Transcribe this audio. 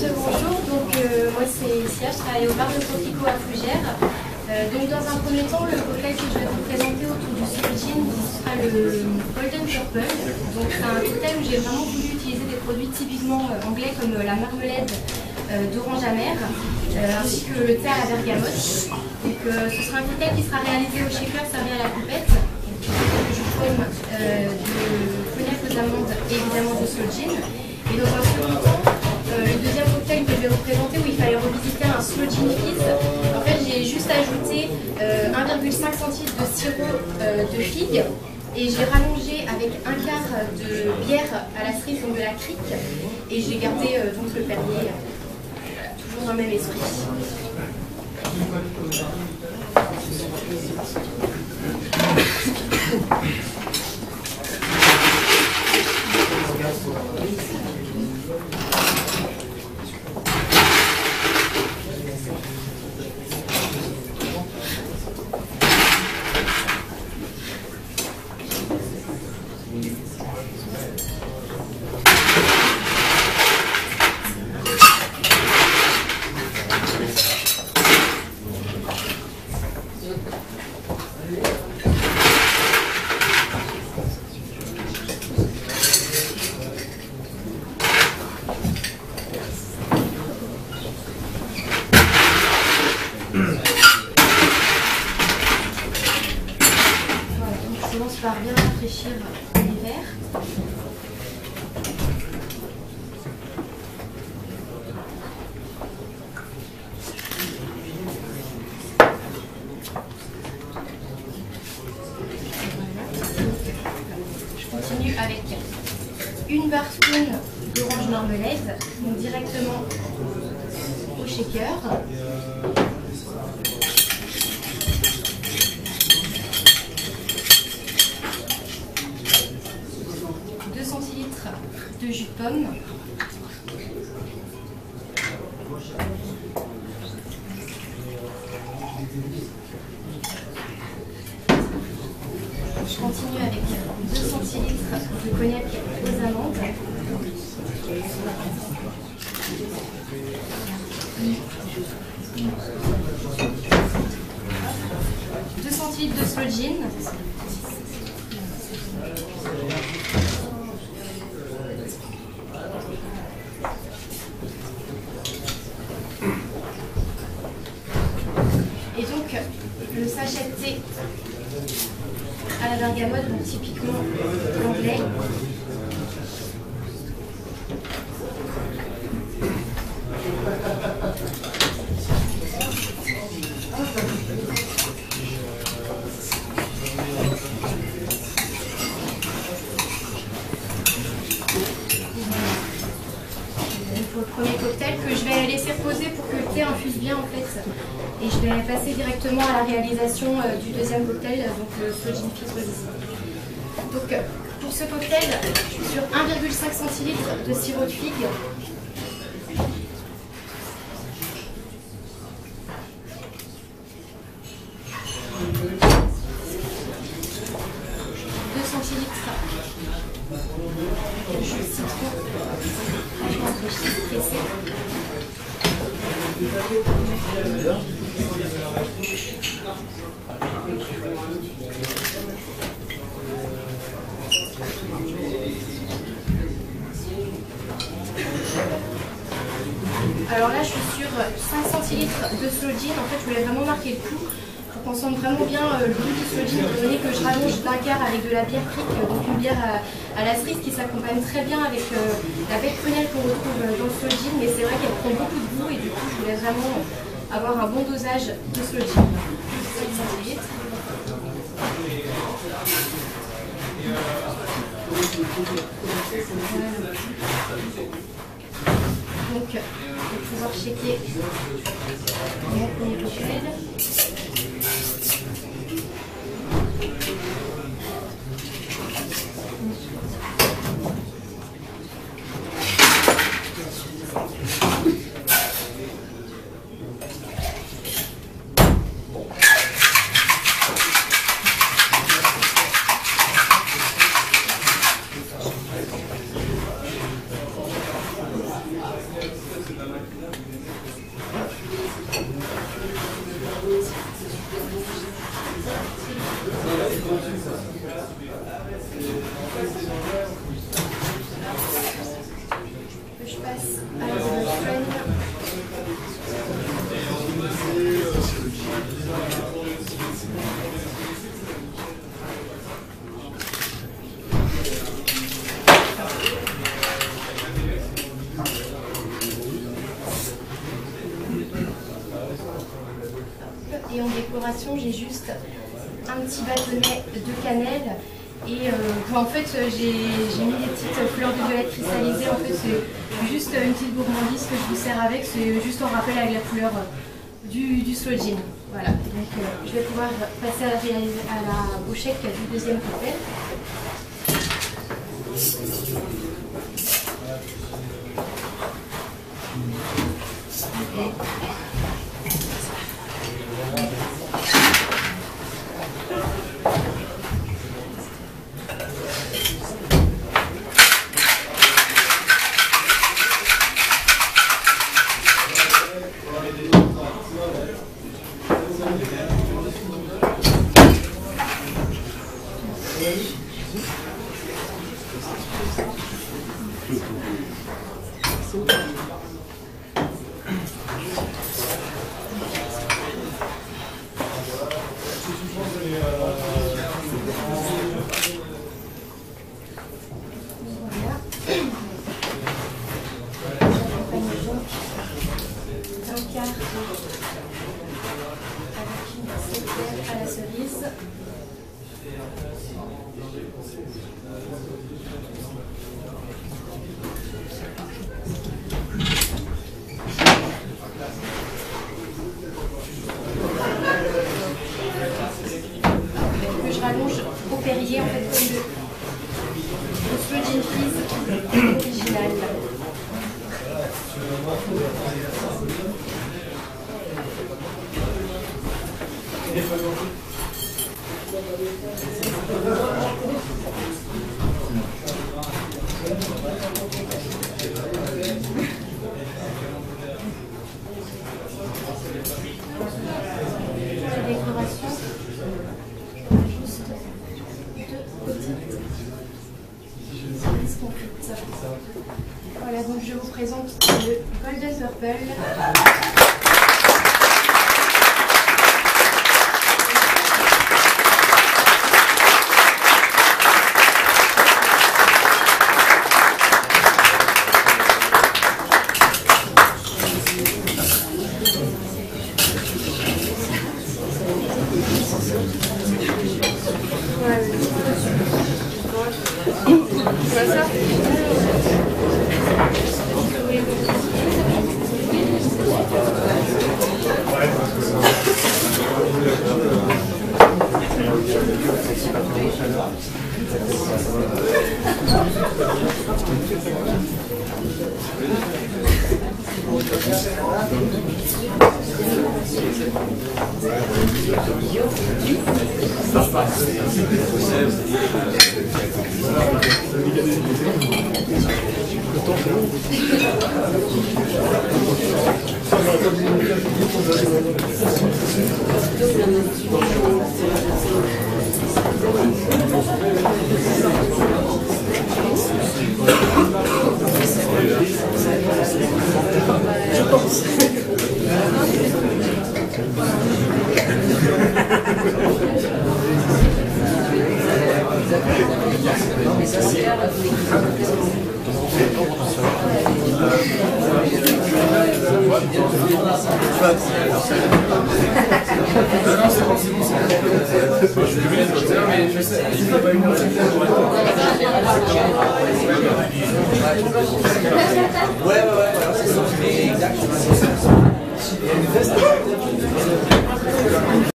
Bonjour, moi c'est Sia, je travaille au bar de Tropico à Fougères. Donc dans un premier temps, le cocktail que je vais vous présenter autour du Soul Gin sera le Golden Purple. Donc c'est un cocktail où j'ai vraiment voulu utiliser des produits typiquement anglais comme la marmelade d'orange amère, ainsi que le thé à la bergamote. Donc ce sera un cocktail qui sera réalisé au shaker servi à la coupette. Je forme de cognac aux amandes et évidemment de Soul Gin. Et dans un second temps, le deuxième cocktail que je vais vous présenter où il fallait revisiter un Slow Gin Fizz. En fait, j'ai juste ajouté 1,5 centilitre de sirop de figue et j'ai rallongé avec un quart de bière à la cerise, donc de la crique, et j'ai gardé donc le perrier, toujours dans le même esprit. Je commence par bien rafraîchir les verres. Je continue avec une bar spoon d'orange marmelade, donc directement au shaker. 2 centilitres de jus de pomme, je continue avec 2 centilitres de cognac aux amandes, 2 centilitres de Slow Gin, et donc le sachet de thé à la bergamote, donc typiquement anglais. Pour le premier cocktail que je vais laisser reposer pour que le thé infuse bien en fait, et je vais passer directement à la réalisation du deuxième cocktail, donc le Slow Gin Fizz Release. Donc pour ce cocktail, je suis sur 1,5 centilitre de sirop de figue, 2 centilitres de jus de citron pressé, alors là je suis sur 5 centilitres de Slow Gin. En fait je voulais vraiment marquer le coup pour qu'on sente vraiment bien le goût du Slow Gin, étant donné que je rallonge d'un quart avec de la bière crique, donc une bière à la cerise qui s'accompagne très bien avec la baie de prunelle qu'on retrouve dans le Slow Gin, mais c'est vrai qu'elle prend beaucoup de goût et du coup je voulais vraiment avoir un bon dosage de Slow Gin. 5 centilitres. Donc, je vais pouvoir checker mon premier cocktail. Je passe à la prochaine. Et en décoration, j'ai juste un petit bâtonnet de cannelle. Et en fait, j'ai mis des petites fleurs de violette cristallisées. En fait, c'est juste une petite gourmandise que je vous sers avec. C'est juste en rappel avec la couleur du slow gin. Voilà. Donc, je vais pouvoir passer à la pochette du deuxième cocktail. À la cerise. Que je rallonge au Perrier en fait comme le slow gin fizz original. La décoration, juste deux petites escompites. Voilà, donc je vous présente le Golden Purple. Je pense. Ouais.